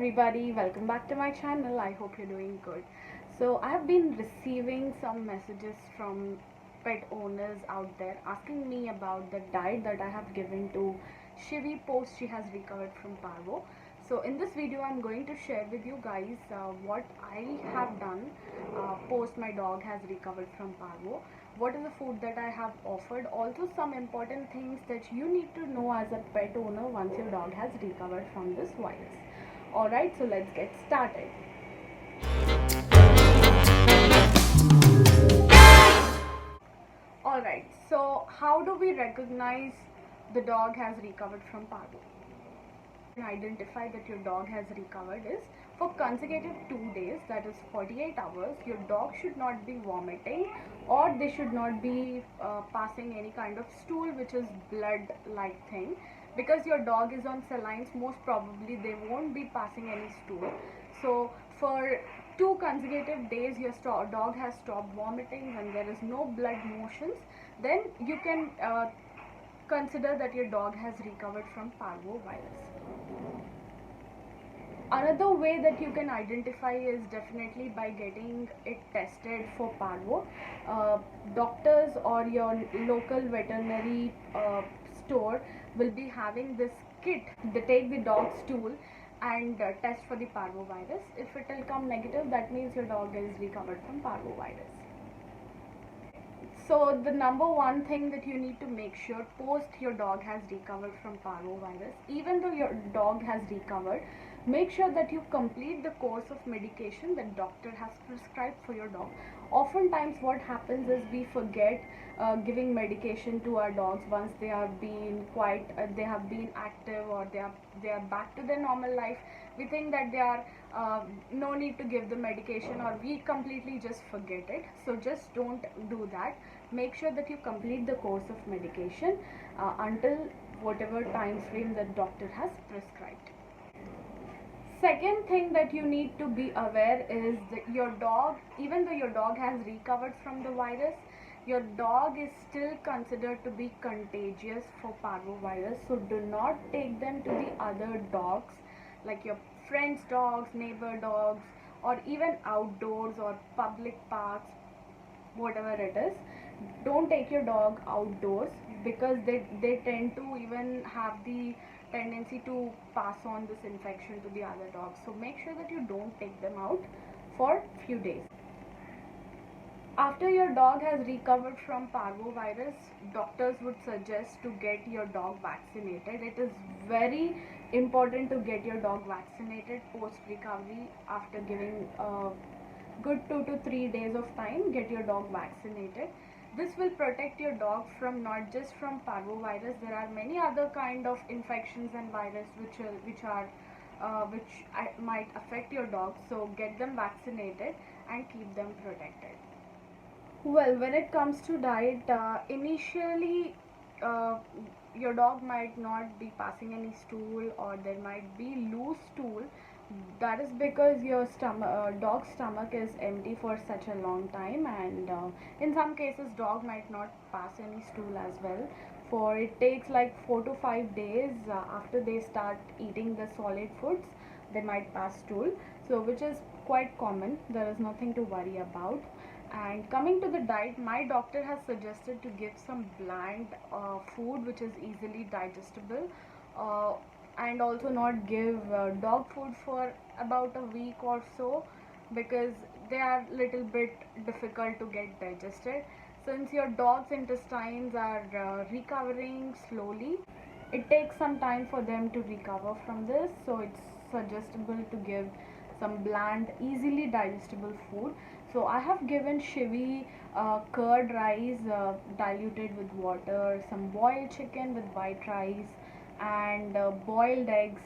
everybody, welcome back to my channel. I hope you're doing good. So I have been receiving some messages from pet owners out there asking me about the diet that I have given to Shivi post she has recovered from parvo. So in this video I'm going to share with you guys what I have done post my dog has recovered from parvo, what is the food that I have offered, also some important things that you need to know as a pet owner once your dog has recovered from this virus. Alright, so let's get started. Alright, so how do we recognize the dog has recovered from parvo? Identify that your dog has recovered is for consecutive 2 days, that is 48 hours, your dog should not be vomiting or they should not be passing any kind of stool which is blood like thing. Because your dog is on salines, most probably they won't be passing any stool. So for 2 consecutive days your dog has stopped vomiting and there is no blood motions, then you can consider that your dog has recovered from parvovirus. Another way that you can identify is definitely by getting it tested for parvo. Doctors or your local veterinary store will be having this kit. They take the dog's stool and test for the parvovirus. If it will come negative, that means your dog is recovered from parvovirus. So the number one thing that you need to make sure post your dog has recovered from parvovirus, even though your dog has recovered, make sure that you complete the course of medication that doctor has prescribed for your dog. Oftentimes what happens is we forget giving medication to our dogs once they have been they have been active or they are back to their normal life. We think that they are no need to give the medication, or we completely just forget it. So just don't do that. Make sure that you complete the course of medication until whatever time frame the doctor has prescribed. Second thing that you need to be aware is that your dog, even though your dog has recovered from the virus, your dog is still considered to be contagious for parvovirus. So do not take them to the other dogs, like your friends' dogs, neighbor dogs, or even outdoors or public parks, whatever it is. Don't take your dog outdoors because they tend to even have the tendency to pass on this infection to the other dogs. So make sure that you don't take them out for few days. After your dog has recovered from parvovirus, doctors would suggest to get your dog vaccinated. It is very important to get your dog vaccinated post recovery. After giving good 2 to 3 days of time, get your dog vaccinated. This will protect your dog from not just from parvovirus. There are many other kind of infections and virus which might affect your dog. So get them vaccinated and keep them protected. Well, when it comes to diet, initially uh, your dog might not be passing any stool or there might be loose stool. That is because your dog's stomach is empty for such a long time, and in some cases dog might not pass any stool as well. For it takes like 4 to 5 days after they start eating the solid foods, they might pass stool. So which is quite common. There is nothing to worry about. And coming to the diet, my doctor has suggested to give some bland food which is easily digestible, uh, and also not give dog food for about a week or so, because they are little bit difficult to get digested. Since your dog's intestines are recovering slowly, it takes some time for them to recover from this. So it's suggestible to give some bland, easily digestible food. So I have given Shivi curd rice diluted with water, some boiled chicken with white rice, and boiled eggs,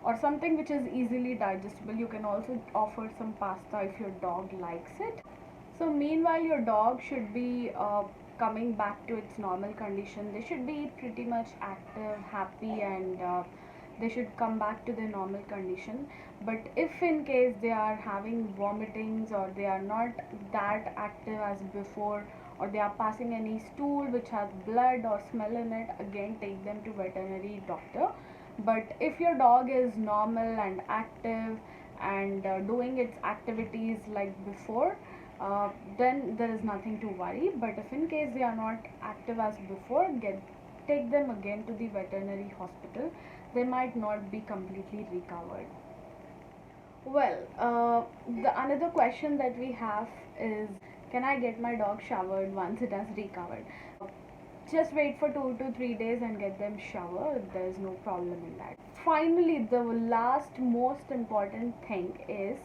or something which is easily digestible. You can also offer some pasta if your dog likes it. So meanwhile your dog should be coming back to its normal condition. They should be pretty much active, happy, and they should come back to their normal condition. But if in case they are having vomitings or they are not that active as before, or they are passing any stool which has blood or smell in it, again take them to veterinary doctor But if your dog is normal and active and doing its activities like before, then there is nothing to worry. But if in case they are not active as before, take them again to the veterinary hospital. They might not be completely recovered. Well, the another question that we have is, can I get my dog showered once it has recovered? Just wait for 2 to 3 days and get them showered. There's no problem in that. Finally, the last most important thing is,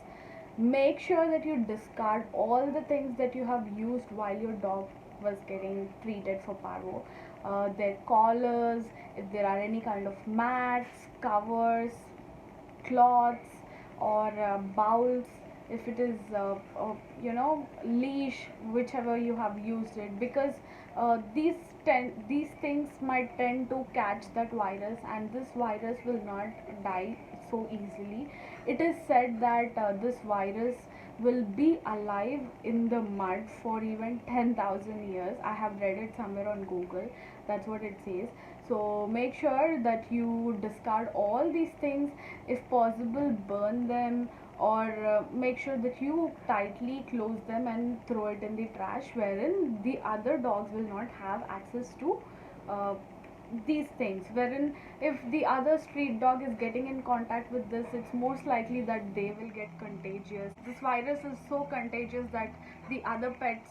make sure that you discard all the things that you have used while your dog was getting treated for parvo. Their collars, if there are any kind of mats, covers, cloths, or bowls, if it is leash, whichever you have used it, because these things might tend to catch that virus, and this virus will not die so easily. It is said that this virus will be alive in the mud for even 10,000 years. I have read it somewhere on Google. That's what it says. So make sure that you discard all these things. If possible, burn them, or make sure that you tightly close them and throw it in the trash, wherein the other dogs will not have access to uh, these things. Wherein if the other street dog is getting in contact with this, it's most likely that they will get contagious. This virus is so contagious that the other pets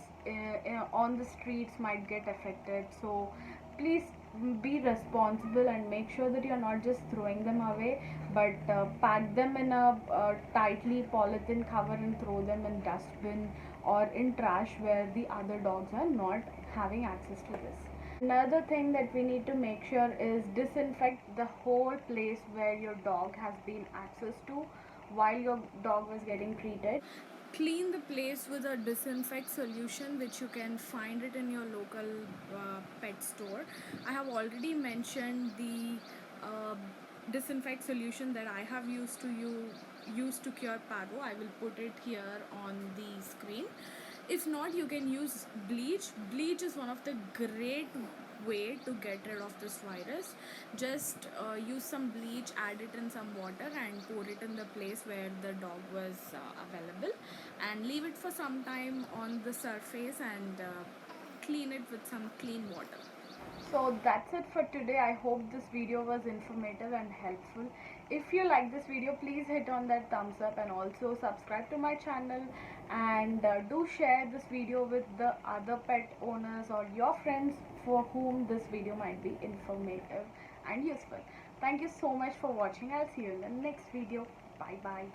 on the streets might get affected. So please be responsible and make sure that you're not just throwing them away, but pack them in a tightly polythene cover and throw them in dustbin or in trash where the other dogs are not having access to this. Another thing that we need to make sure is disinfect the whole place where your dog has been access to while your dog was getting treated. Clean the place with a disinfect solution, which you can find it in your local pet store. I have already mentioned the disinfect solution that I have used to cure parvo. I will put it here on the screen. If not, you can use bleach. Bleach is one of the great way to get rid of this virus. Just use some bleach, add it in some water and pour it in the place where the dog was available, and leave it for some time on the surface, and clean it with some clean water. So that's it for today. I hope this video was informative and helpful. If you like this video, please hit on that thumbs up and also subscribe to my channel, and do share this video with the other pet owners or your friends for whom this video might be informative and useful. Thank you so much for watching. I'll see you in the next video. Bye bye.